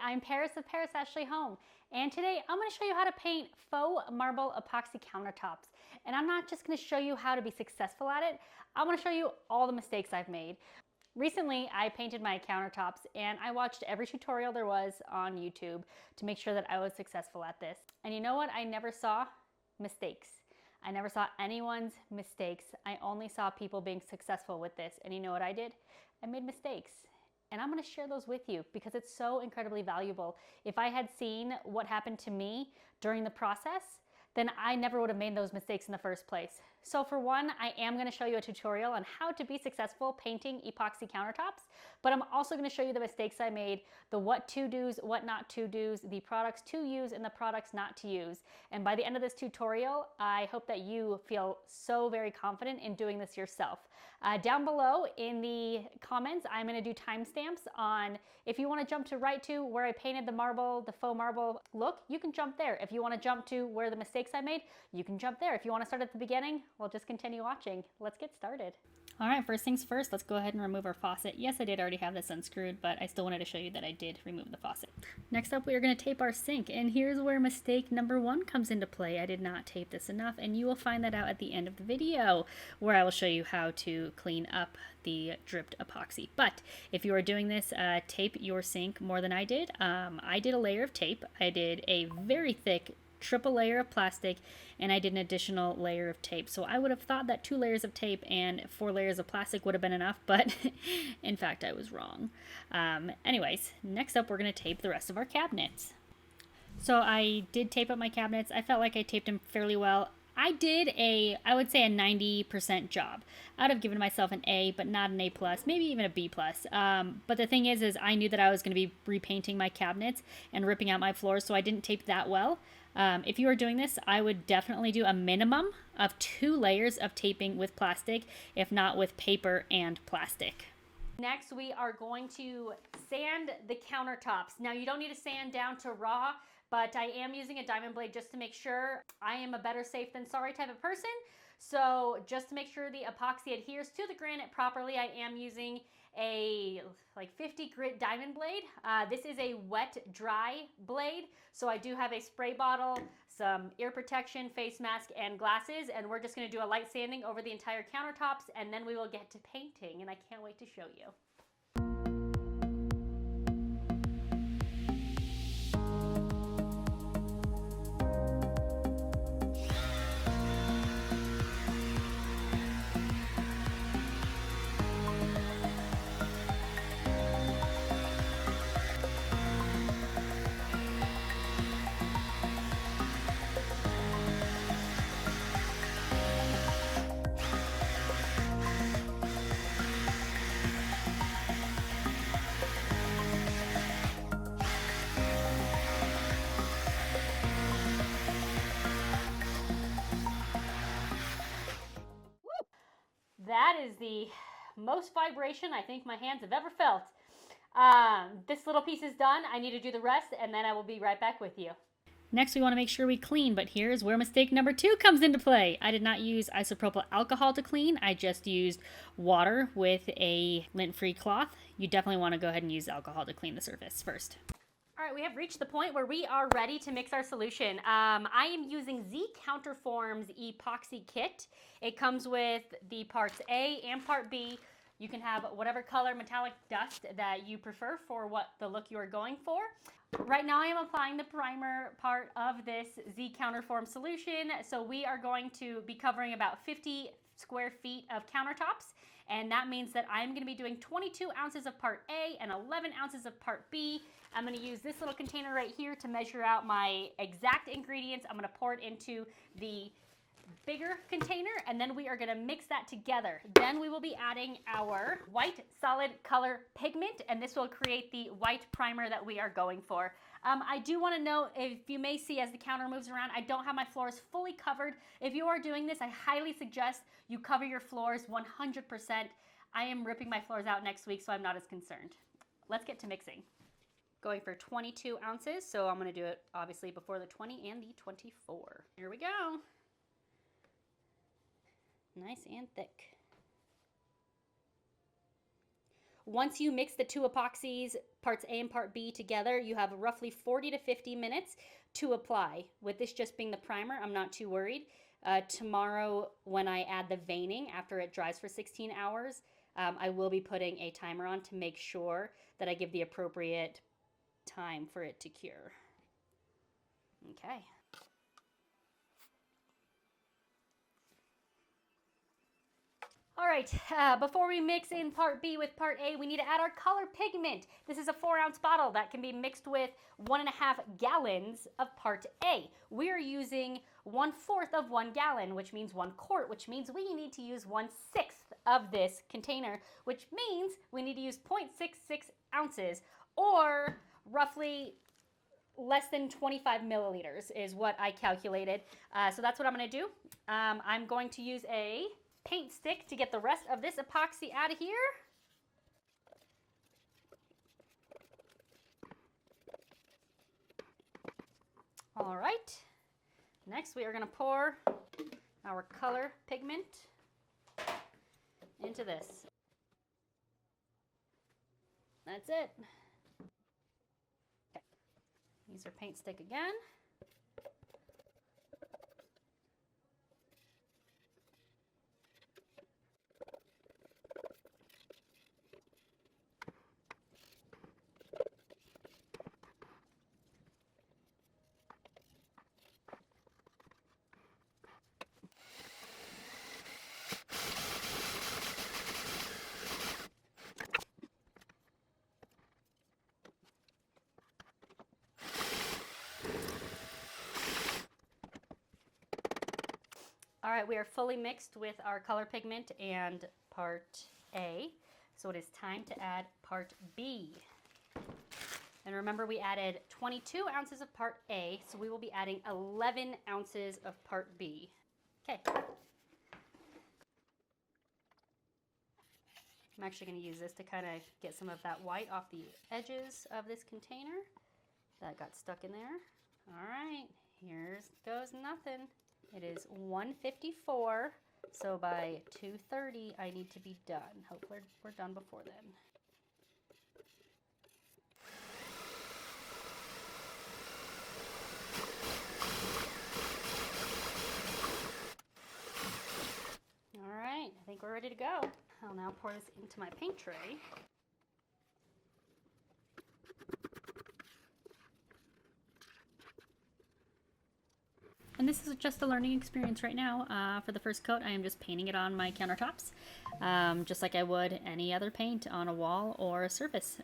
I'm Paris of Paris Ashley Home, and today I'm going to show you how to paint faux marble epoxy countertops. And I'm not just going to show you how to be successful at it, I'm going to show you all the mistakes I've made. Recently, I painted my countertops and I watched every tutorial there was on YouTube to make sure that I was successful at this. And you know what? I never saw mistakes. I never saw anyone's mistakes. I only saw people being successful with this. And you know what I did? I made mistakes. And I'm going to share those with you because it's so incredibly valuable. If I had seen what happened to me during the process, then I never would have made those mistakes in the first place. So for one, I am going to show you a tutorial on how to be successful painting epoxy countertops, but I'm also going to show you the mistakes I made, the what to do's, what not to do's, the products to use and the products not to use. And by the end of this tutorial, I hope that you feel so very confident in doing this yourself. Down below in the comments, I'm going to do timestamps on if you want to jump to right to where I painted the marble, the faux marble look, you can jump there. If you want to jump to where the mistakes I made, you can jump there. If you want to start at the beginning, well, just continue watching. Let's get started. All right, first things first, let's go ahead and remove our faucet. Yes, I did already have this unscrewed, but I still wanted to show you that I did remove the faucet. Next up, we are going to tape our sink, and here's where mistake number one comes into play. I did not tape this enough, and you will find that out at the end of the video, where I will show you how to clean up the dripped epoxy. But if you are doing this, tape your sink more than I did. I did a layer of tape. I did a very thick triple layer of plastic, and I did an additional layer of tape. So I would have thought that 2 layers of tape and 4 layers of plastic would have been enough, but in fact I was wrong. Anyways, next up we're going to tape the rest of our cabinets. So I did tape up my cabinets. I felt like I taped them fairly well. I did I would say a 90% job. I'd have given myself an A, but not an A+, maybe even a B+. But the thing is I knew that I was going to be repainting my cabinets and ripping out my floors, so I didn't tape that well. If you are doing this, I would definitely do a minimum of 2 layers of taping with plastic, if not with paper and plastic. Next, we are going to sand the countertops. Now, you don't need to sand down to raw, but I am using a diamond blade just to make sure. I am a better safe than sorry type of person. So just to make sure the epoxy adheres to the granite properly, I am using a 50 grit diamond blade. This is a wet dry blade, so I do have a spray bottle, some ear protection, face mask, and glasses, and we're just going to do a light sanding over the entire countertops, and then we will get to painting, and I can't wait to show you. That is the most vibration I think my hands have ever felt. This little piece is done. I need to do the rest, and then I will be right back with you. Next, we want to make sure we clean, but here's where mistake number 2 comes into play. I did not use isopropyl alcohol to clean. I just used water with a lint-free cloth. You definitely want to go ahead and use alcohol to clean the surface first. All right, we have reached the point where we are ready to mix our solution. I am using Z Counterform's epoxy kit. It comes with the parts A and part B. You can have whatever color metallic dust that you prefer for what the look you are going for. Right now I am applying the primer part of this Z Counterform solution. So we are going to be covering about 50 square feet of countertops. And that means that I'm going to be doing 22 ounces of part A and 11 ounces of part B. I'm going to use this little container right here to measure out my exact ingredients. I'm going to pour it into the bigger container, and then we are going to mix that together. Then we will be adding our white solid color pigment, and this will create the white primer that we are going for. I do want to note, if you may see as the counter moves around, I don't have my floors fully covered. If you are doing this, I highly suggest you cover your floors 100%. I am ripping my floors out next week, so I'm not as concerned. Let's get to mixing. Going for 22 ounces, so I'm going to do it obviously before the 20 and the 24. Here we go. Nice and thick. once you mix the two epoxies, parts A and part B together, you have roughly 40 to 50 minutes to apply. With this just being the primer, I'm not too worried. Tomorrow, when I add the veining after it dries for 16 hours, I will be putting a timer on to make sure that I give the appropriate time for it to cure. Okay. All right, before we mix in part B with part A, we need to add our color pigment. This is a 4-ounce bottle that can be mixed with 1.5 gallons of part A. We're using 1/4 of 1 gallon, which means 1 quart, which means we need to use 1/6 of this container, which means we need to use 0.66 ounces, or roughly less than 25 milliliters is what I calculated. So that's what I'm going to do. I'm going to use a paint stick to get the rest of this epoxy out of here. All right, next we are going to pour our color pigment into this. That's it. Okay. Use our paint stick again. All right, we are fully mixed with our color pigment and part A, so it is time to add part B. And remember, we added 22 ounces of part A, so we will be adding 11 ounces of part B. Okay. I'm actually going to use this to kind of get some of that white off the edges of this container that got stuck in there. All right, here goes nothing. It is 1:54, so by 2:30 I need to be done. Hopefully we're done before then. All right, I think we're ready to go. I'll now pour this into my paint tray. And this is just a learning experience right now. For the first coat, I am just painting it on my countertops, just like I would any other paint on a wall or a surface.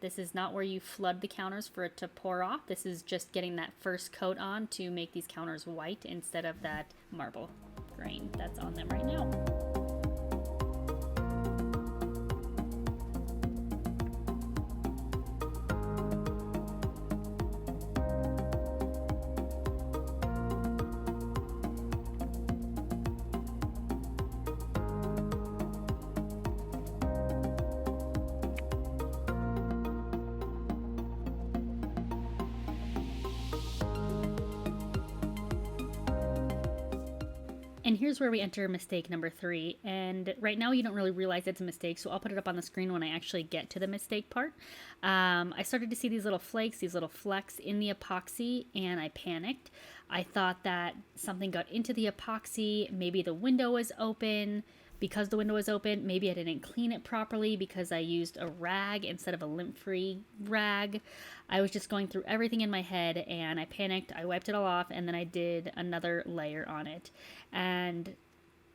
This is not where you flood the counters for it to pour off. This is just getting that first coat on to make these counters white instead of that marble grain that's on them right now. And here's where we enter mistake number 3. And right now you don't really realize it's a mistake, so I'll put it up on the screen when I actually get to the mistake part. I started to see these little flakes, these little flecks in the epoxy, and I panicked. I thought that something got into the epoxy, maybe the window was open. Because the window was open, maybe I didn't clean it properly because I used a rag instead of a lint-free rag. I was just going through everything in my head and I panicked. I wiped it all off and then I did another layer on it. And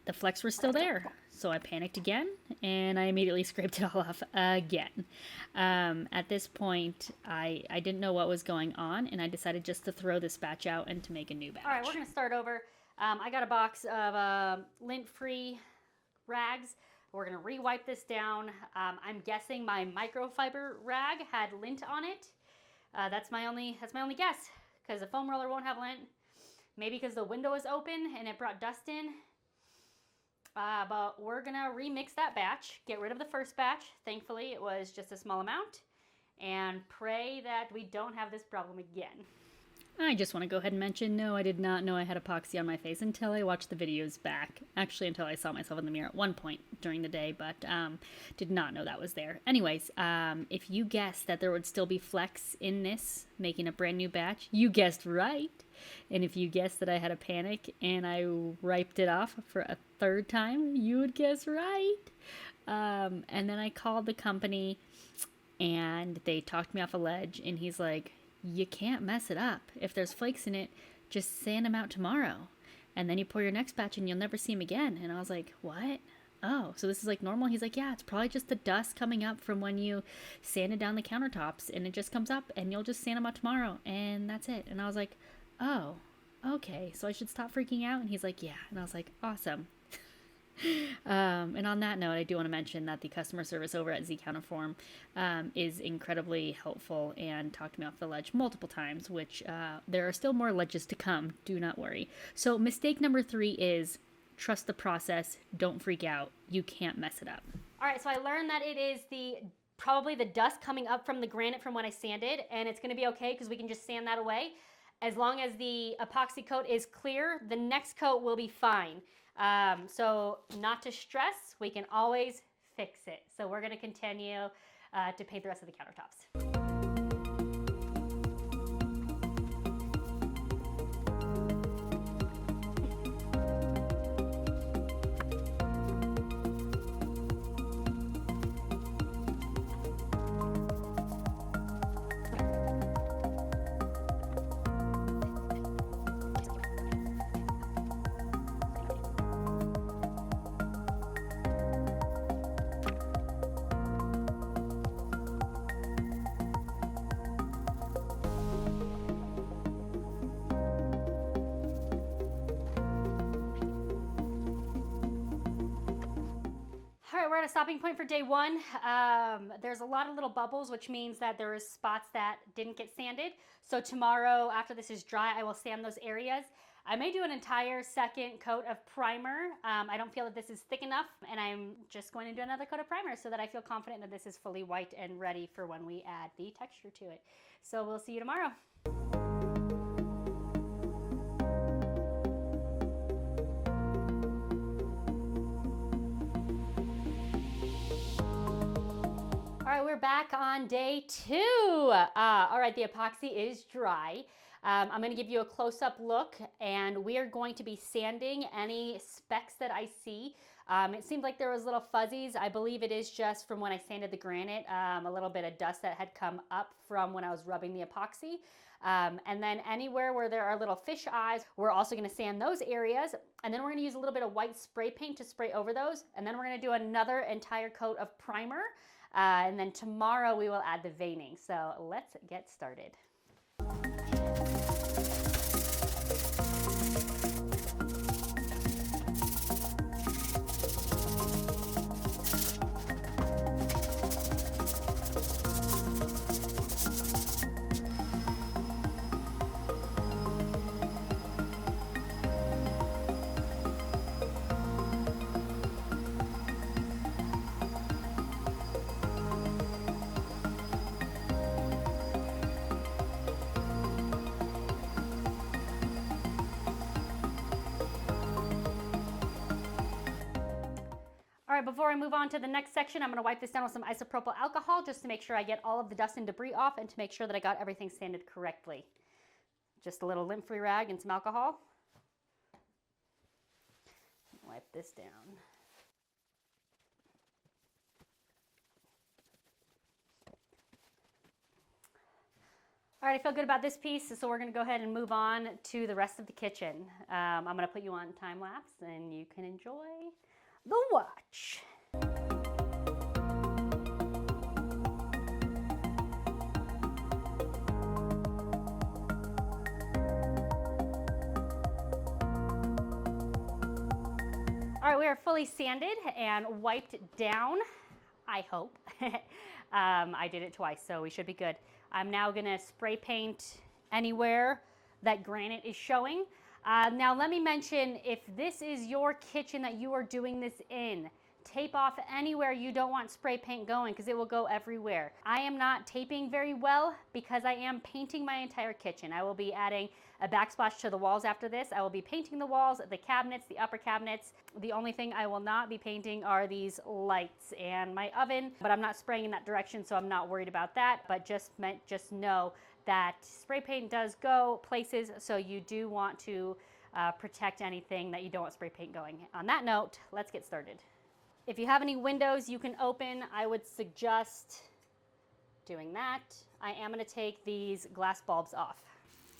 the flecks were still there. So I panicked again and I immediately scraped it all off again. At this point, I didn't know what was going on and I decided just to throw this batch out and to make a new batch. All right, we're going to start over. I got a box of lint-free rags. We're gonna re-wipe this down. I'm guessing my microfiber rag had lint on it. That's my only guess, because the foam roller won't have lint. Maybe because the window is open and it brought dust in. But we're gonna remix that batch, get rid of the first batch. Thankfully, it was just a small amount, and pray that we don't have this problem again. I just want to go ahead and mention, no, I did not know I had epoxy on my face until I watched the videos back. Actually, until I saw myself in the mirror at one point during the day, but did not know that was there. Anyways, if you guessed that there would still be flecks in this, making a brand new batch, you guessed right. And if you guessed that I had a panic and I wiped it off for a third time, you would guess right. And then I called the company and they talked me off a ledge, and he's like, you can't mess it up. If there's flakes in it, just sand them out tomorrow. And then you pour your next batch and you'll never see them again. And I was like, what? Oh, so this is like normal? He's like, yeah, it's probably just the dust coming up from when you sanded down the countertops, and it just comes up and you'll just sand them out tomorrow. And that's it. And I was like, oh, okay. So I should stop freaking out? And he's like, yeah. And I was like, awesome. And on that note, I do want to mention that the customer service over at Z Counterform is incredibly helpful and talked me off the ledge multiple times, which there are still more ledges to come. Do not worry. So mistake number 3 is trust the process. Don't freak out. You can't mess it up. All right, so I learned that it is probably the dust coming up from the granite from when I sanded, and it's going to be okay because we can just sand that away. As long as the epoxy coat is clear, the next coat will be fine. So not to stress, we can always fix it. So we're going to continue to paint the rest of the countertops. We're at a stopping point for day 1. There's a lot of little bubbles, which means that there is spots that didn't get sanded. So tomorrow, after this is dry, I will sand those areas. I may do an entire second coat of primer. I don't feel that this is thick enough, and I'm just going to do another coat of primer so that I feel confident that this is fully white and ready for when we add the texture to it. So we'll see you tomorrow. All right, we're back on day 2. All right, the epoxy is dry. I'm going to give you a close-up look, and we are going to be sanding any specks that I see. It seemed like there was little fuzzies. I believe it is just from when I sanded the granite, a little bit of dust that had come up from when I was rubbing the epoxy. And then anywhere where there are little fish eyes, we're also going to sand those areas. And then we're going to use a little bit of white spray paint to spray over those. And then we're going to do another entire coat of primer. And then tomorrow we will add the veining. So let's get started. All right, before I move on to the next section, I'm going to wipe this down with some isopropyl alcohol just to make sure I get all of the dust and debris off and to make sure that I got everything sanded correctly. Just a little lint-free rag and some alcohol. Wipe this down. All right, I feel good about this piece, so we're going to go ahead and move on to the rest of the kitchen. I'm going to put you on time lapse and you can enjoy the watch. All right, we are fully sanded and wiped down, I hope. I did it twice, so we should be good. I'm now gonna spray paint anywhere that granite is showing. Now let me mention, if this is your kitchen that you are doing this in, tape off anywhere you don't want spray paint going because it will go everywhere. I am not taping very well because I am painting my entire kitchen. I will be adding a backsplash to the walls after this. I will be painting the walls, the cabinets, the upper cabinets. The only thing I will not be painting are these lights and my oven, but I'm not spraying in that direction, so I'm not worried about that. But just know that spray paint does go places, so you do want to protect anything that you don't want spray paint going. On that note, let's get started. If you have any windows you can open, I would suggest doing that. I am going to take these glass bulbs off.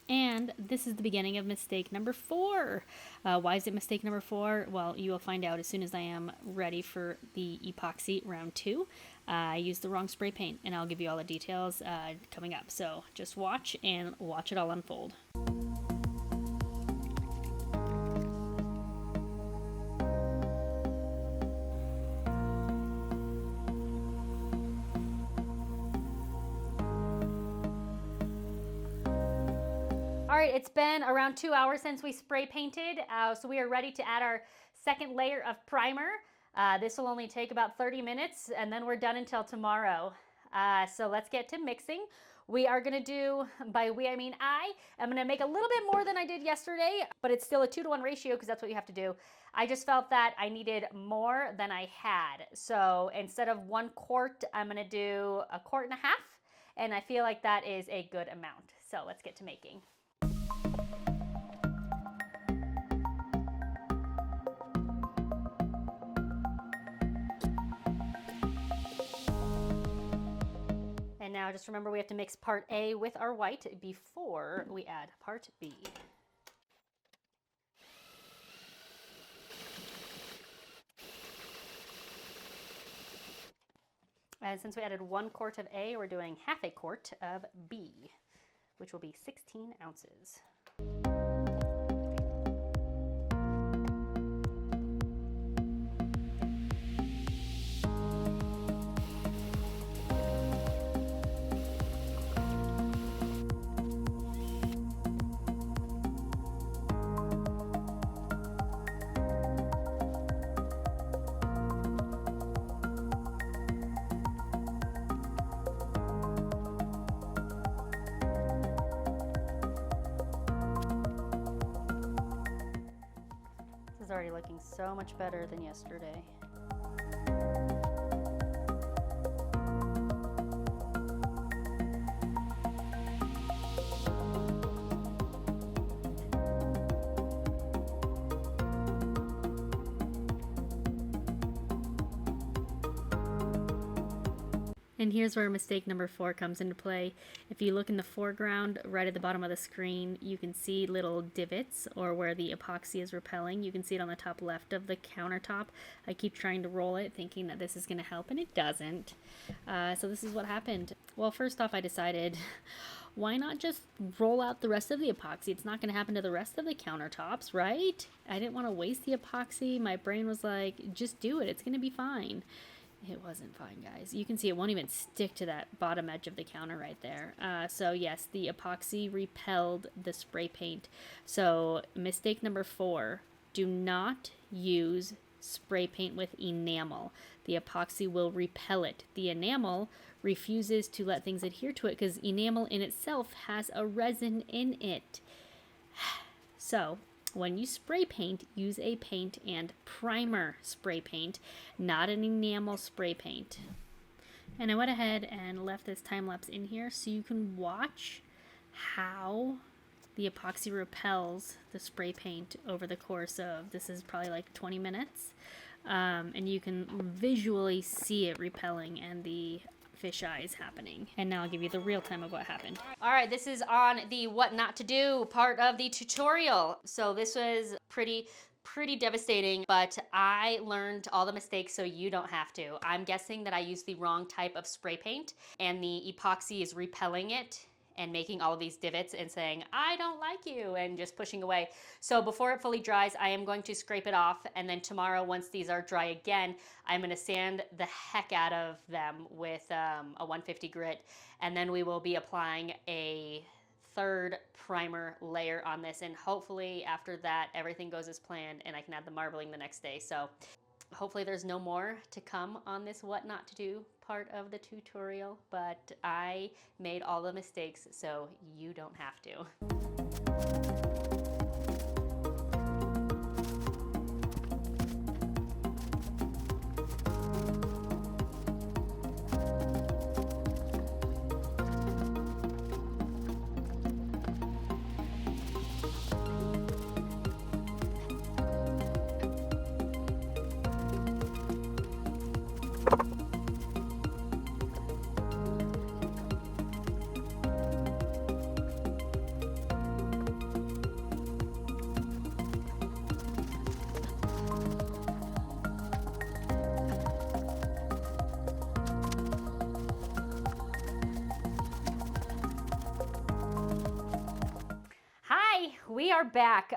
And this is the beginning of mistake number 4. Why is it mistake number 4? Well, you will find out as soon as I am ready for the epoxy round 2. I used the wrong spray paint, and I'll give you all the details coming up. So just watch and watch it all unfold. All right, it's been around 2 hours since we spray painted, so we are ready to add our second layer of primer. This will only take about 30 minutes, and then we're done until tomorrow. So let's get to mixing. We are gonna do, by we I mean I'm gonna make a little bit more than I did yesterday, but it's still a 2-to-1 ratio because that's what you have to do. I just felt that I needed more than I had. So instead of 1 quart, I'm gonna do 1.5 quarts, and I feel like that is a good amount. So let's get to making. And now just remember we have to mix part A with our white before we add part B. And since we added 1 quart of A, we're doing half a quart of B, which will be 16 ounces. Is already looking so much better than yesterday. And here's where mistake number 4 comes into play. If you look in the foreground, right at the bottom of the screen, you can see little divots, or where the epoxy is repelling. You can see it on the top left of the countertop. I keep trying to roll it, thinking that this is going to help, and it doesn't. So this is what happened. Well, first off, I decided, why not just roll out the rest of the epoxy? It's not going to happen to the rest of the countertops, right? I didn't want to waste the epoxy. My brain was like, just do it. It's going to be fine. It wasn't fine, guys. You can see it won't even stick to that bottom edge of the counter right there. So yes, the epoxy repelled the spray paint. So mistake number 4, do not use spray paint with enamel. The epoxy will repel it. The enamel refuses to let things adhere to it because enamel in itself has a resin in it. So when you spray paint, use a paint and primer spray paint, not an enamel spray paint. And I went ahead and left this time lapse in here so you can watch how the epoxy repels the spray paint over the course of, this is probably like 20 minutes. And you can visually see it repelling and the fish eyes happening. And now I'll give you the real time of what happened. All right, this is on the what not to do part of the tutorial. So this was pretty devastating, but I learned all the mistakes so you don't have to. I'm guessing that I used the wrong type of spray paint and the epoxy is repelling it and making all of these divots and saying, I don't like you, and just pushing away. So before it fully dries, I am going to scrape it off, and then tomorrow, once these are dry again, I'm gonna sand the heck out of them with a 150 grit, and then we will be applying a third primer layer on this, and hopefully after that, everything goes as planned, and I can add the marbling the next day. So Hopefully there's no more to come on this what not to do part of the tutorial, but I made all the mistakes so you don't have to. Hi, we are back.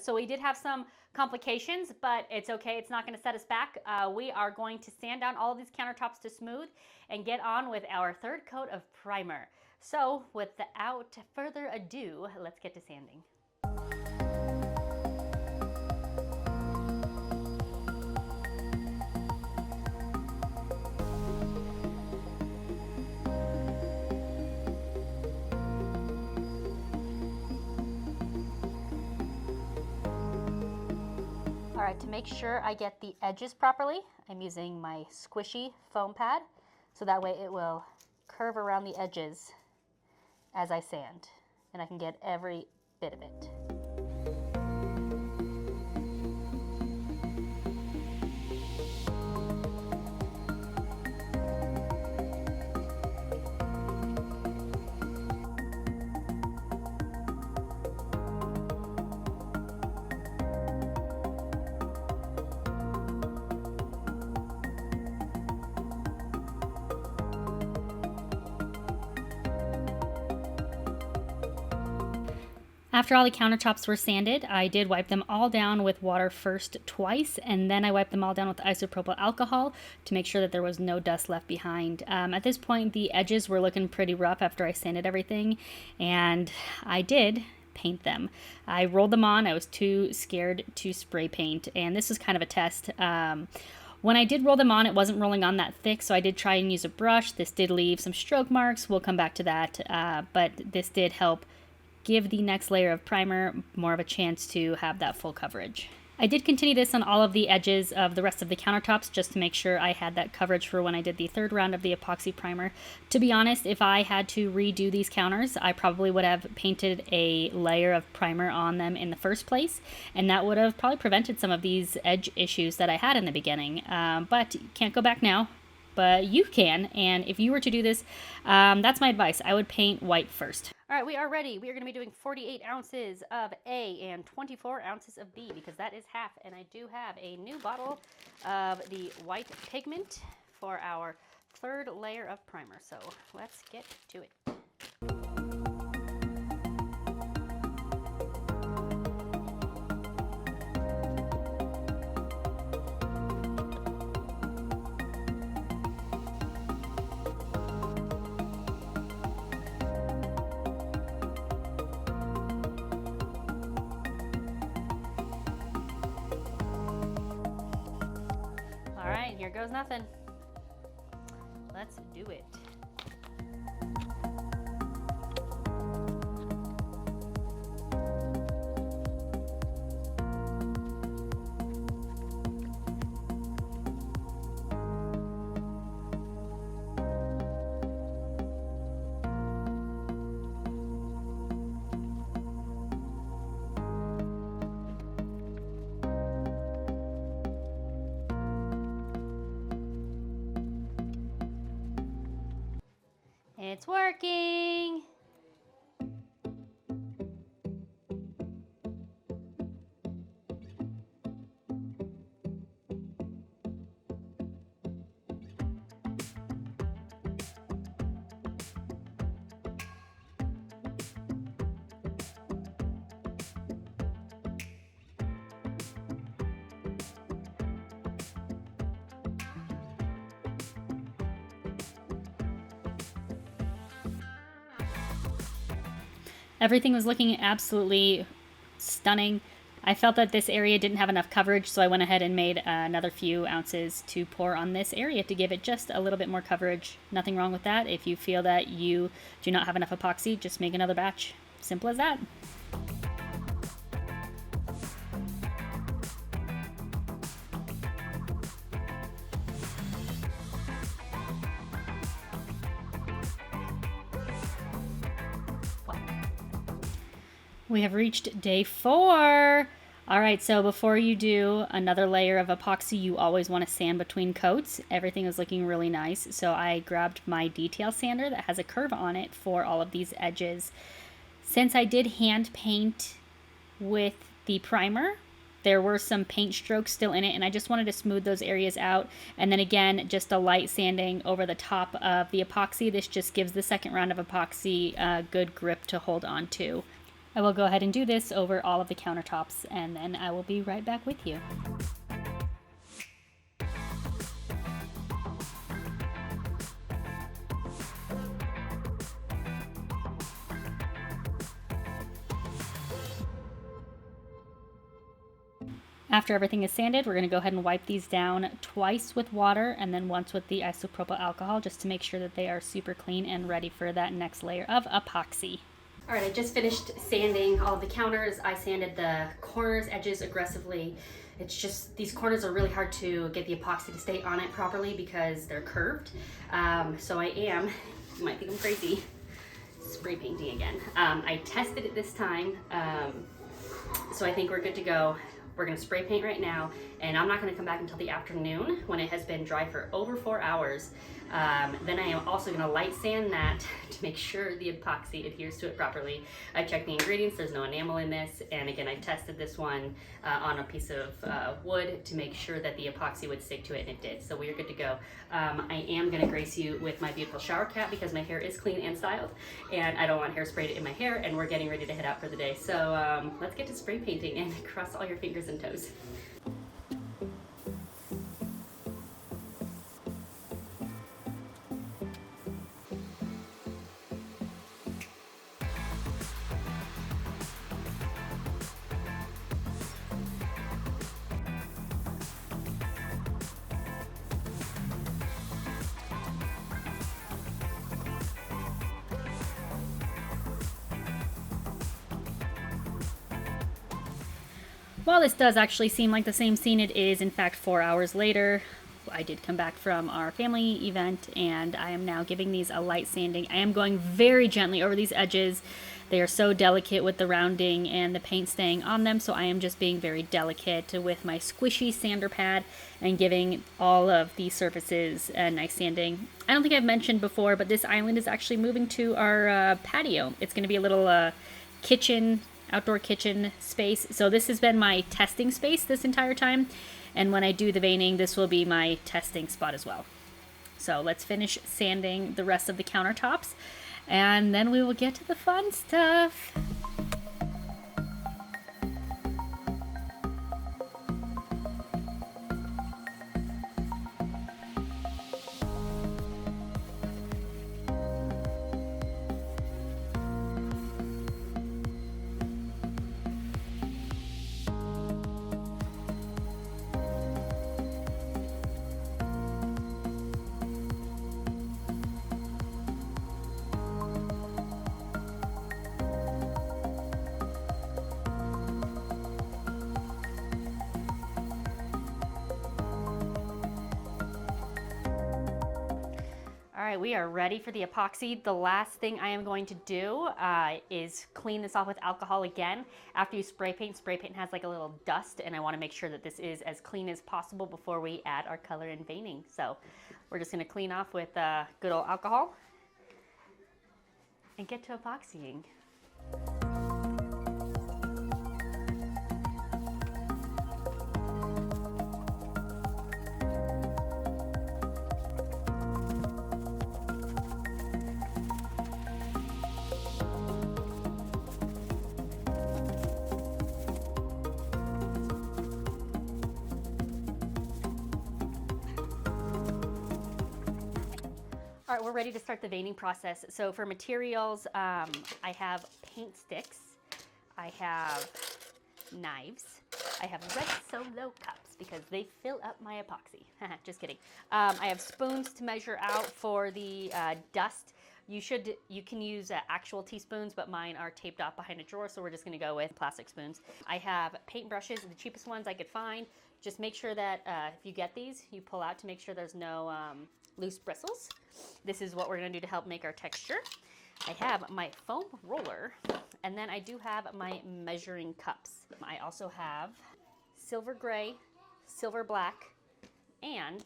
So we did have some complications, but it's okay. It's not going to set us back. We are going to sand down all of these countertops to smooth and get on with our third coat of primer. So without further ado, let's get to sanding. All right, to make sure I get the edges properly, I'm using my squishy foam pad, so that way it will curve around the edges as I sand, and I can get every bit of it. After all the countertops were sanded, I did wipe them all down with water first twice, and then I wiped them all down with isopropyl alcohol to make sure that there was no dust left behind. At this point, the edges were looking pretty rough after I sanded everything, and I did paint them. I rolled them on. I was too scared to spray paint, and this is kind of a test. When I did roll them on, it wasn't rolling on that thick, so I did try and use a brush. This did leave some stroke marks. We'll come back to that, but this did help give the next layer of primer more of a chance to have that full coverage. I did continue this on all of the edges of the rest of the countertops just to make sure I had that coverage for when I did the third round of the epoxy primer. To be honest, if I had to redo these counters, I probably would have painted a layer of primer on them in the first place, and that would have probably prevented some of these edge issues that I had in the beginning. But can't go back now. But you can, and if you were to do this, that's my advice. I would paint white first. All right, we are ready. We are going to be doing 48 ounces of A and 24 ounces of B because that is half, and I do have a new bottle of the white pigment for our third layer of primer. So let's get to it. All right, here goes nothing. Let's do it. It's working. Everything was looking absolutely stunning. I felt that this area didn't have enough coverage, so I went ahead and made another few ounces to pour on this area to give it just a little bit more coverage. Nothing wrong with that. If you feel that you do not have enough epoxy, just make another batch. Simple as that. We have reached day 4. All right, so before you do another layer of epoxy, you always want to sand between coats. Everything is looking really nice. So I grabbed my detail sander that has a curve on it for all of these edges. Since I did hand paint with the primer, there were some paint strokes still in it, and I just wanted to smooth those areas out. And then again, just a light sanding over the top of the epoxy. This just gives the second round of epoxy a good grip to hold on to. I will go ahead and do this over all of the countertops, and then I will be right back with you. After everything is sanded, we're going to go ahead and wipe these down twice with water and then once with the isopropyl alcohol, just to make sure that they are super clean and ready for that next layer of epoxy. All right, I just finished sanding all of the counters. I sanded the corners, edges aggressively. It's just, these corners are really hard to get the epoxy to stay on it properly because they're curved. So I am, you might think I'm crazy, spray painting again. I tested it this time, so I think we're good to go. We're gonna spray paint right now, and I'm not gonna come back until the afternoon when it has been dry for over 4 hours. Then I am also gonna light sand that to make sure the epoxy adheres to it properly. I checked the ingredients, there's no enamel in this, and again, I tested this one on a piece of wood to make sure that the epoxy would stick to it, and it did, so we are good to go. I am gonna grace you with my beautiful shower cap because my hair is clean and styled, and I don't want hairspray in my hair, and we're getting ready to head out for the day. So let's get to spray painting, and cross all your fingers and toes. While this does actually seem like the same scene, it is in fact 4 hours later. I did come back from our family event, and I am now giving these a light sanding. I am going very gently over these edges. They are so delicate with the rounding and the paint staying on them, so I am just being very delicate with my squishy sander pad and giving all of these surfaces a nice sanding. I don't think I've mentioned before, but this island is actually moving to our patio. It's going to be a little kitchen, outdoor kitchen space. So this has been my testing space this entire time, and when I do the veining, this will be my testing spot as well. So let's finish sanding the rest of the countertops, and then we will get to the fun stuff. All right, we are ready for the epoxy. The last thing I am going to do is clean this off with alcohol again. After you spray paint has like a little dust, and I want to make sure that this is as clean as possible before we add our color and veining. So we're just going to clean off with good old alcohol and get to epoxying. All right, we're ready to start the veining process. So for materials, I have paint sticks, I have knives, I have red Solo cups because they fill up my epoxy. Just kidding. I have spoons to measure out for the dust. You can use actual teaspoons, but mine are taped off behind a drawer, so we're just gonna go with plastic spoons. I have paint brushes, the cheapest ones I could find. Just make sure that if you get these, you pull out to make sure there's no loose bristles. This is what we're gonna do to help make our texture. I have my foam roller, and then I do have my measuring cups. I also have silver gray, silver black, and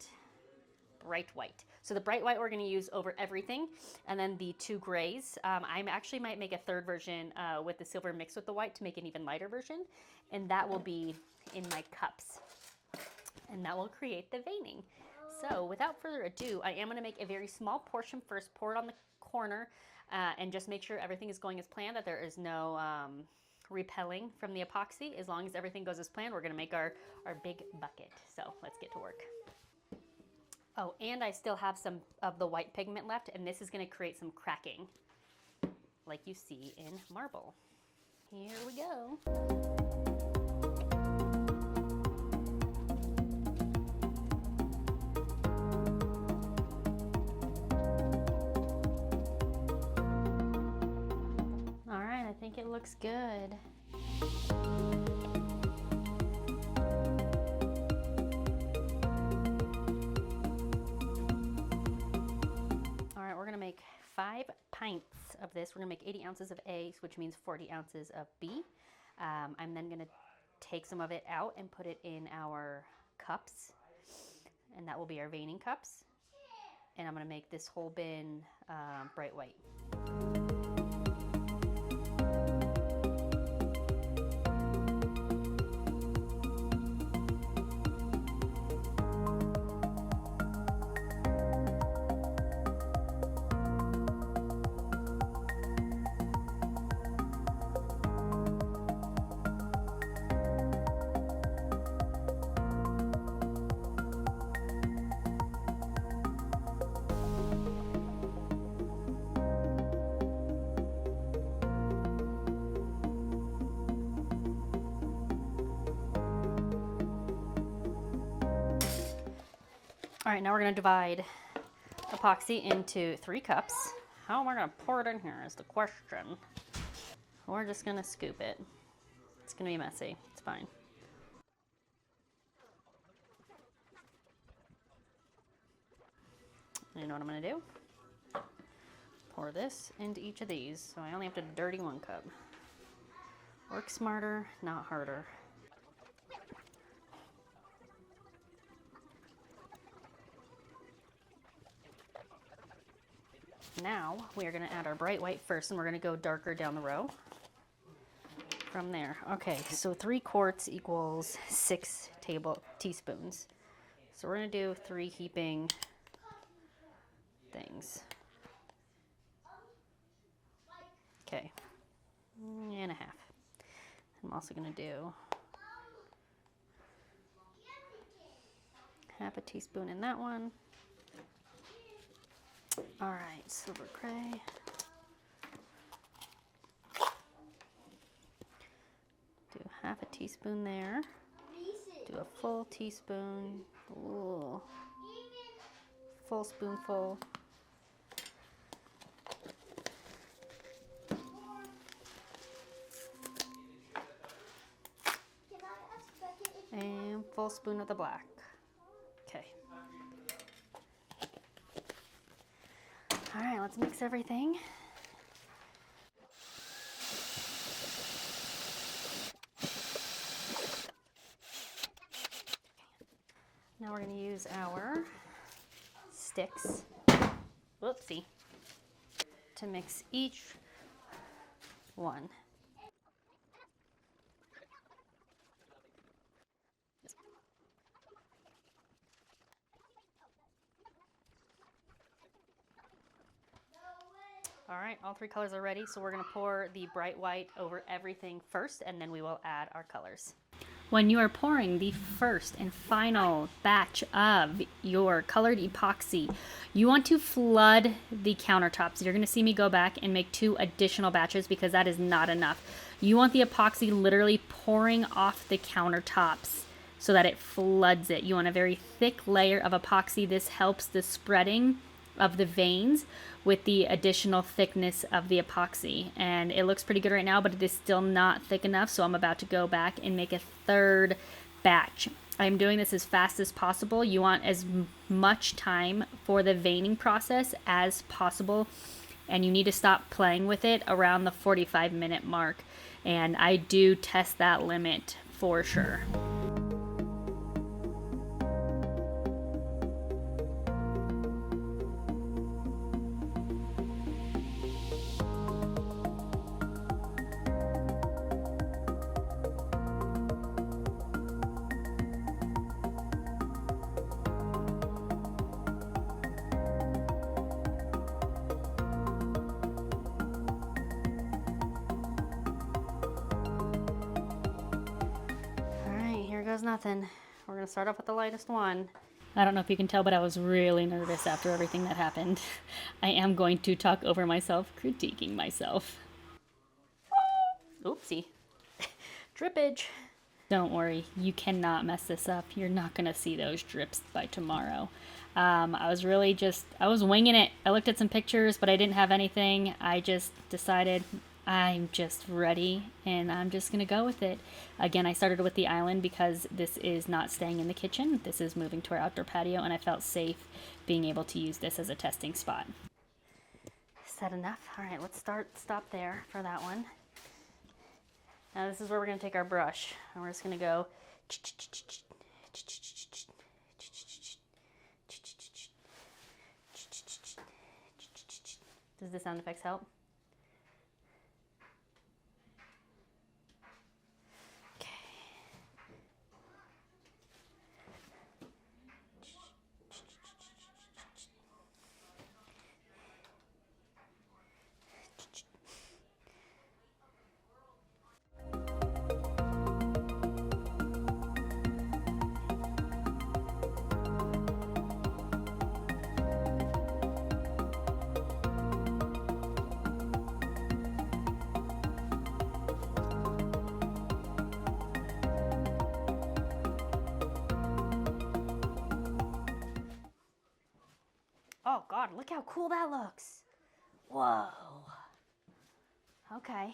bright white. So the bright white we're going to use over everything, and then the two grays. I actually might make a third version with the silver mixed with the white to make an even lighter version, and that will be in my cups, and that will create the veining. So without further ado, I am going to make a very small portion first, pour it on the corner, and just make sure everything is going as planned, that there is no repelling from the epoxy. As long as everything goes as planned, we're going to make our big bucket. So let's get to work. Oh, and I still have some of the white pigment left, and this is going to create some cracking like you see in marble. Here we go. I think it looks good. All right, we're gonna make 5 pints of this. We're gonna make 80 ounces of A, which means 40 ounces of B. I'm then gonna take some of it out and put it in our cups, and that will be our veining cups. And I'm gonna make this whole bin bright white. All right, now we're gonna divide epoxy into 3 cups. How am I gonna pour it in here is the question. We're just gonna scoop it. It's gonna be messy, it's fine. You know what I'm gonna do? Pour this into each of these, so I only have to dirty 1 cup. Work smarter, not harder. Now we are going to add our bright white first, and we're going to go darker down the row from there. Okay, so 3 quarts equals 6 teaspoons. So we're going to do 3 heaping things. Okay, and a half. I'm also going to do half a teaspoon in that one. All right, silver gray. Do half a teaspoon there. Do a full teaspoon. Ooh. Full spoonful. And full spoon of the black. Okay. All right, let's mix everything. Now we're going to use our sticks, whoopsie, to mix each one. All right, all 3 colors are ready, so we're gonna pour the bright white over everything first, and then we will add our colors. When you are pouring the first and final batch of your colored epoxy, you want to flood the countertops. You're going to see me go back and make 2 additional batches because that is not enough. You want the epoxy literally pouring off the countertops so that it floods it. You want a very thick layer of epoxy. This helps the spreading of the veins with the additional thickness of the epoxy. And it looks pretty good right now, but it is still not thick enough, so I'm about to go back and make a 3rd batch. I'm doing this as fast as possible. You want as much time for the veining process as possible, and you need to stop playing with it around the 45-minute mark. And I do test that limit for sure. Goes nothing. We're gonna start off with the lightest one. I don't know if you can tell, but I was really nervous after everything that happened. I am going to talk over myself, critiquing myself. Oopsie. Drippage. Don't worry, you cannot mess this up. You're not gonna see those drips by tomorrow. I was winging it. I looked at some pictures, but I didn't have anything. I just decided I'm just ready and I'm just gonna go with it. Again, I started with the island because this is not staying in the kitchen. This is moving to our outdoor patio, and I felt safe being able to use this as a testing spot. Is that enough? All right, let's stop there for that one. Now this is where we're gonna take our brush and we're just gonna go. Does the sound effects help? Oh God, look how cool that looks. Whoa. Okay.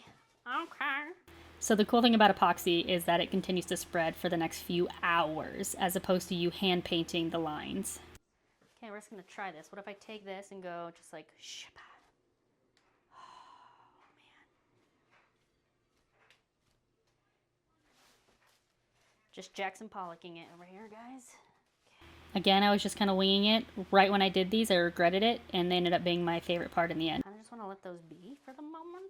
So the cool thing about epoxy is that it continues to spread for the next few hours as opposed to you hand painting the lines. Okay, we're just gonna try this. What if I take this and go just like, ship. Oh man. Just Jackson Pollocking it over here, guys. Again, I was just kind of winging it. Right when I did these, I regretted it, and they ended up being my favorite part in the end. I just want to let those be for the moment.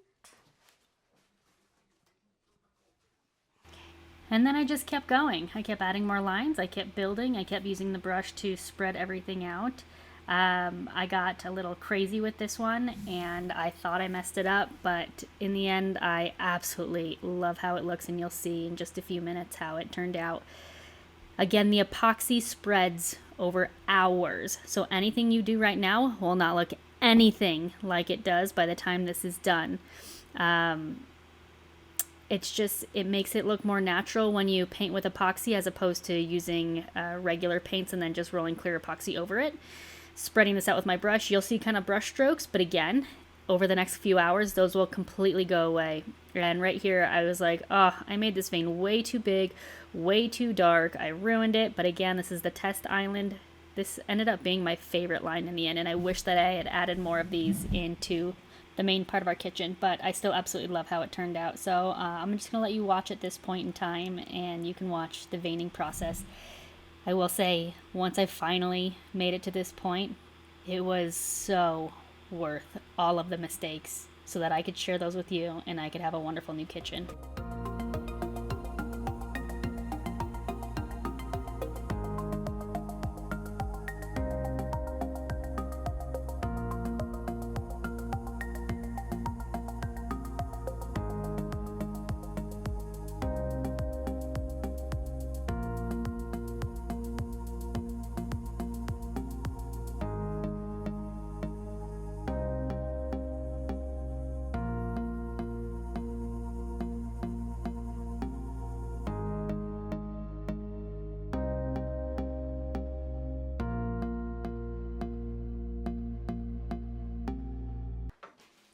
Okay. And then I just kept going. I kept adding more lines. I kept building. I kept using the brush to spread everything out. I got a little crazy with this one, and I thought I messed it up, but in the end, I absolutely love how it looks, and you'll see in just a few minutes how it turned out. Again, the epoxy spreads over hours, so anything you do right now will not look anything like it does by the time this is done. It makes it look more natural when you paint with epoxy as opposed to using regular paints and then just rolling clear epoxy over it. Spreading this out with my brush, you'll see kind of brush strokes, but again, over the next few hours, those will completely go away. And right here, I was like, oh, I made this vein way too big, way too dark. I ruined it. But again, this is the test island. This ended up being my favorite line in the end, and I wish that I had added more of these into the main part of our kitchen, but I still absolutely love how it turned out. So I'm just going to let you watch at this point in time, and you can watch the veining process. I will say, once I finally made it to this point, it was so worth all of the mistakes so that I could share those with you and I could have a wonderful new kitchen.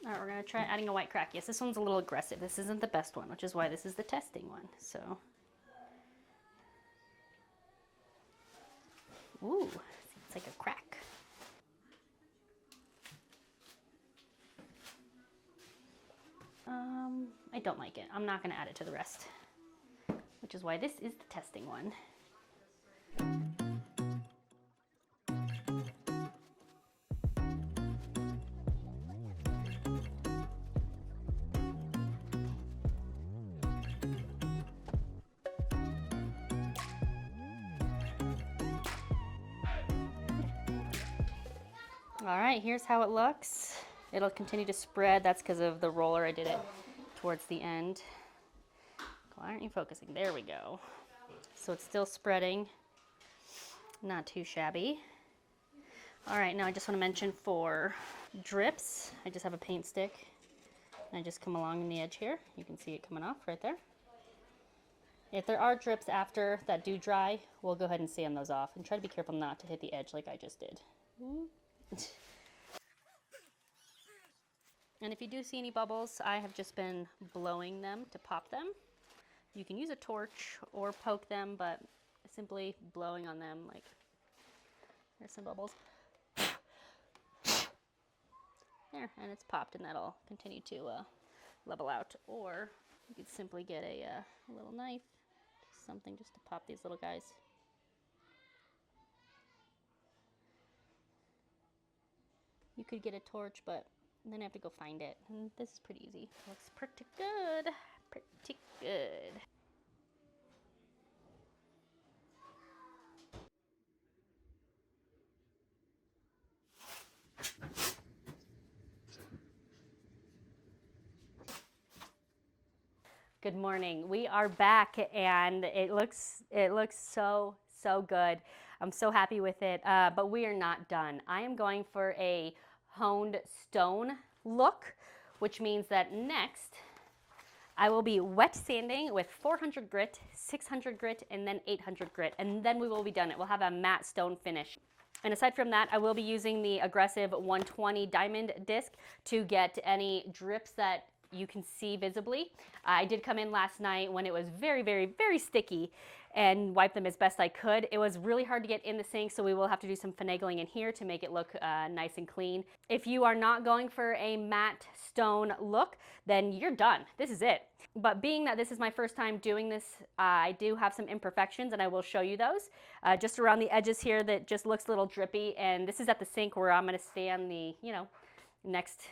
All right, we're gonna try adding a white crack. Yes, this one's a little aggressive. This isn't the best one, which is why this is the testing one. So, ooh, it's like a crack. I don't like it. I'm not gonna add it to the rest, which is why this is the testing one. All right, here's how it looks. It'll continue to spread. That's because of the roller. I did it towards the end. Why aren't you focusing? There we go. So it's still spreading. Not too shabby. All right, now I just want to mention for drips, I just have a paint stick. And I just come along the edge here. You can see it coming off right there. If there are drips after that do dry, we'll go ahead and sand those off. And try to be careful not to hit the edge like I just did. And if you do see any bubbles, I have just been blowing them to pop them. You can use a torch or poke them, but simply blowing on them, like, there's some bubbles. There, and it's popped, and that'll continue to level out. Or you could simply get a little knife, something just to pop these little guys. You could get a torch, but then I have to go find it. And this is pretty easy. Looks pretty good. Pretty good. Good morning. We are back, and it looks so good. I'm so happy with it, but we are not done. I am going for a honed stone look, which means that next I will be wet sanding with 400 grit, 600 grit, and then 800 grit, and then we will be done. It will have a matte stone finish. And aside from that, I will be using the aggressive 120 diamond disc to get any drips that you can see visibly. I did come in last night when it was very sticky and wipe them as best I could. It was really hard to get in the sink, so we will have to do some finagling in here to make it look nice and clean. If you are not going for a matte stone look, then you're done. This is it. But being that this is my first time doing this, I do have some imperfections, and I will show you those. Just around the edges here that just looks a little drippy, and this is at the sink where I'm gonna stand the, next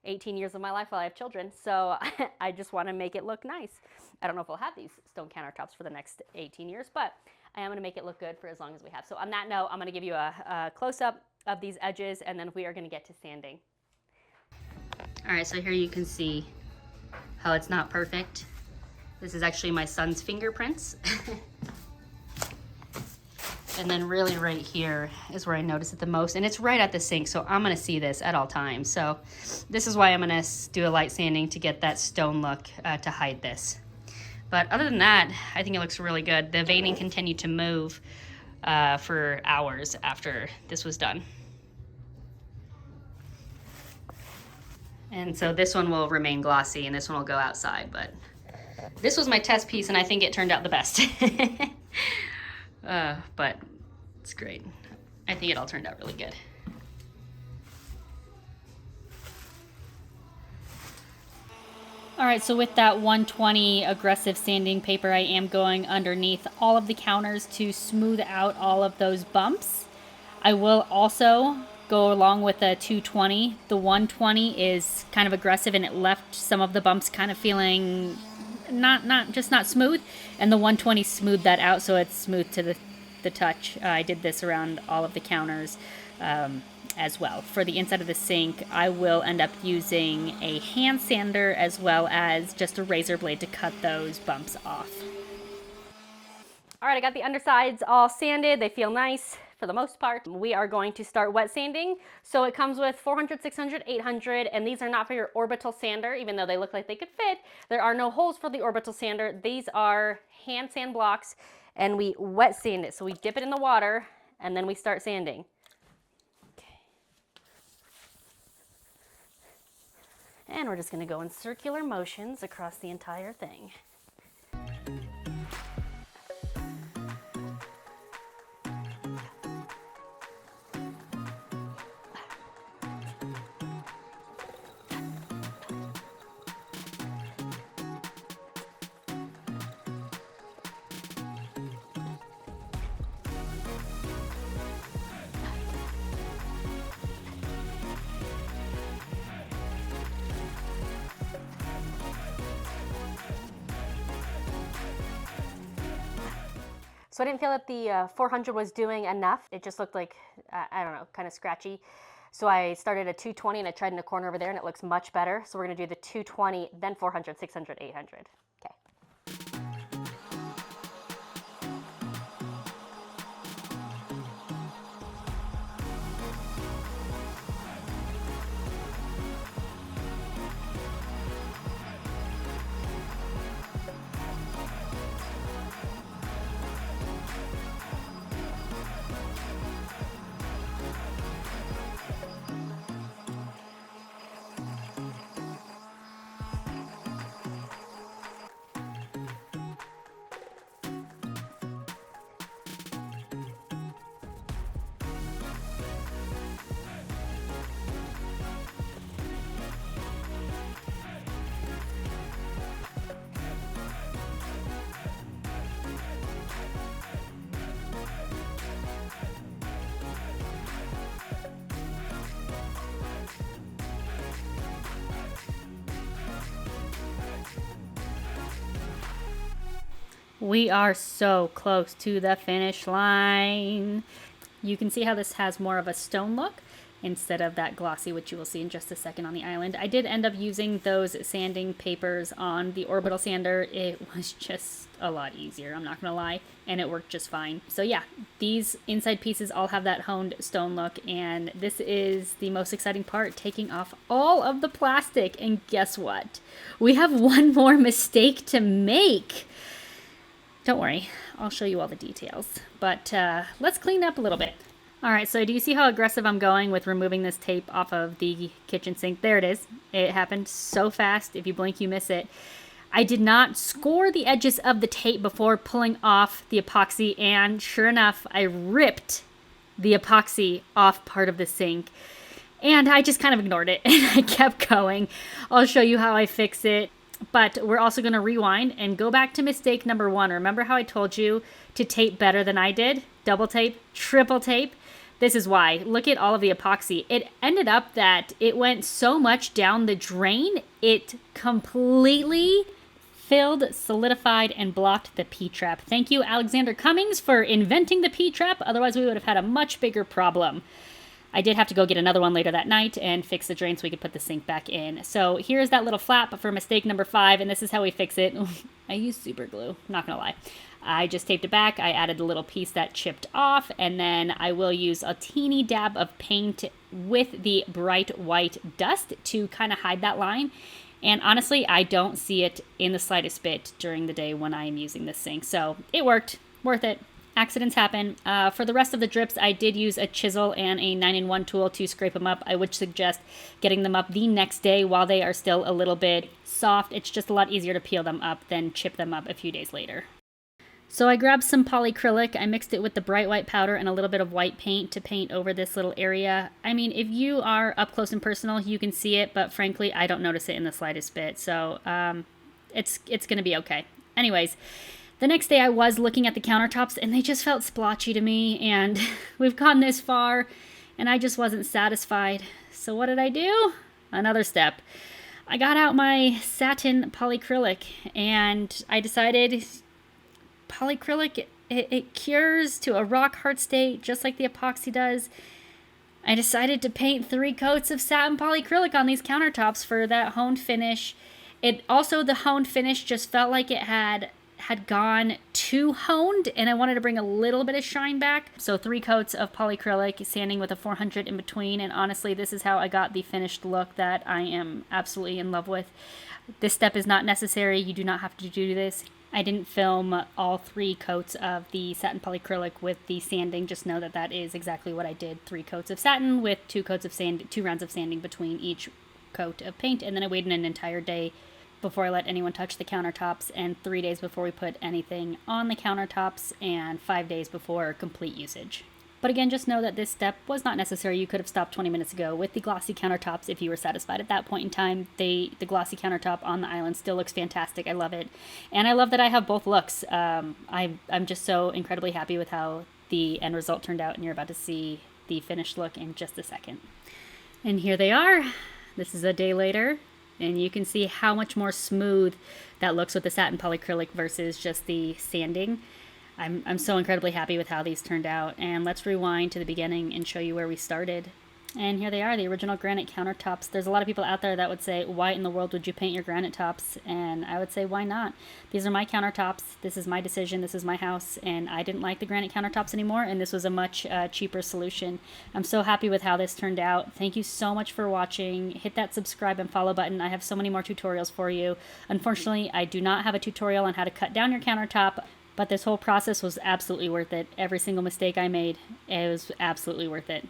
18 years of my life while I have children, so I just want to make it look nice. I don't know if we'll have these stone countertops for the next 18 years, but I am going to make it look good for as long as we have. So on that note, I'm going to give you a close-up of these edges, and then we are going to get to sanding. All right, so here you can see how it's not perfect. This is actually my son's fingerprints. And then really right here is where I notice it the most. And it's right at the sink, so I'm gonna see this at all times. So this is why I'm gonna do a light sanding to get that stone look to hide this. But other than that, I think it looks really good. The veining continued to move for hours after this was done. And so this one will remain glossy and this one will go outside, but this was my test piece and I think it turned out the best. But it's great. I think it all turned out really good. All right, so with that 120 aggressive sanding paper, I am going underneath all of the counters to smooth out all of those bumps. I will also go along with the 220. The 120 is kind of aggressive and it left some of the bumps kind of feeling not smooth, and the 120 smoothed that out so it's smooth to the touch. I did this around all of the counters as well. For the inside of the sink, I will end up using a hand sander as well as just a razor blade to cut those bumps off. All right, I got the undersides all sanded. They feel nice for the most part. We are going to start wet sanding. So it comes with 400, 600, 800, and these are not for your orbital sander, even though they look like they could fit. There are no holes for the orbital sander. These are hand sand blocks, and we wet sand it. So we dip it in the water, and then we start sanding. And we're just going to go in circular motions across the entire thing. So I didn't feel that the 400 was doing enough. It just looked like, I don't know, kind of scratchy. So I started at 220 and I tried in a corner over there and it looks much better. So we're gonna do the 220, then 400, 600, 800. Okay. We are so close to the finish line. You can see how this has more of a stone look instead of that glossy, which you will see in just a second on the island. I did end up using those sanding papers on the orbital sander. It was just a lot easier, I'm not gonna lie, and it worked just fine. So yeah, these inside pieces all have that honed stone look, and this is the most exciting part, taking off all of the plastic. And guess what? We have one more mistake to make. Don't worry, I'll show you all the details, but let's clean up a little bit. All right, so do you see how aggressive I'm going with removing this tape off of the kitchen sink? There it is. It happened so fast, if you blink you miss it. I did not score the edges of the tape before pulling off the epoxy, and sure enough, I ripped the epoxy off part of the sink. And I just kind of ignored it, and I kept going. I'll show you how I fix it. But we're also going to rewind and go back to mistake number 1. Remember how I told you to tape better than I did? Double tape, triple tape. This is why. Look at all of the epoxy. It ended up that it went so much down the drain, it completely filled, solidified, and blocked the P-trap. Thank you, Alexander Cummings, for inventing the P-trap. Otherwise, we would have had a much bigger problem. I did have to go get another one later that night and fix the drain so we could put the sink back in. So here's that little flap for mistake number 5, and this is how we fix it. I used super glue, not gonna lie. I just taped it back, I added a little piece that chipped off, and then I will use a teeny dab of paint with the bright white dust to kind of hide that line. And honestly, I don't see it in the slightest bit during the day when I am using this sink. So it worked, worth it. Accidents happen. For the rest of the drips, I did use a chisel and a 9-in-1 tool to scrape them up. I would suggest getting them up the next day while they are still a little bit soft. It's just a lot easier to peel them up than chip them up a few days later. So I grabbed some polycrylic, I mixed it with the bright white powder and a little bit of white paint to paint over this little area. I mean, if you are up close and personal, you can see it, but frankly, I don't notice it in the slightest bit. So it's going to be okay. Anyways, the next day I was looking at the countertops and they just felt splotchy to me, and we've gone this far and I just wasn't satisfied. So what did I do? Another step. I got out my Satin Polycrylic and I decided polycrylic, it cures to a rock hard state just like the epoxy does. I decided to paint 3 coats of Satin Polycrylic on these countertops for that honed finish. It also, the honed finish just felt like it had gone too honed, and I wanted to bring a little bit of shine back. So 3 coats of polycrylic, sanding with a 400 in between, and honestly, this is how I got the finished look that I am absolutely in love with. This step is not necessary. You do not have to do this. I didn't film all 3 coats of the satin polycrylic with the sanding. Just know that that is exactly what I did. 3 coats of satin with 2 coats of sand, 2 rounds of sanding between each coat of paint, and then I waited an entire day before I let anyone touch the countertops, and 3 days before we put anything on the countertops, and 5 days before complete usage. But again, just know that this step was not necessary. You could have stopped 20 minutes ago with the glossy countertops if you were satisfied at that point in time. The glossy countertop on the island still looks fantastic. I love it. And I love that I have both looks. I'm just so incredibly happy with how the end result turned out, and you're about to see the finished look in just a second. And here they are. This is a day later, and you can see how much more smooth that looks with the satin polycrylic versus just the sanding. I'm so incredibly happy with how these turned out, and let's rewind to the beginning and show you where we started. And here they are, the original granite countertops. There's a lot of people out there that would say, why in the world would you paint your granite tops? And I would say, why not? These are my countertops. This is my decision. This is my house. And I didn't like the granite countertops anymore, and this was a much cheaper solution. I'm so happy with how this turned out. Thank you so much for watching. Hit that subscribe and follow button. I have so many more tutorials for you. Unfortunately, I do not have a tutorial on how to cut down your countertop, but this whole process was absolutely worth it. Every single mistake I made, it was absolutely worth it.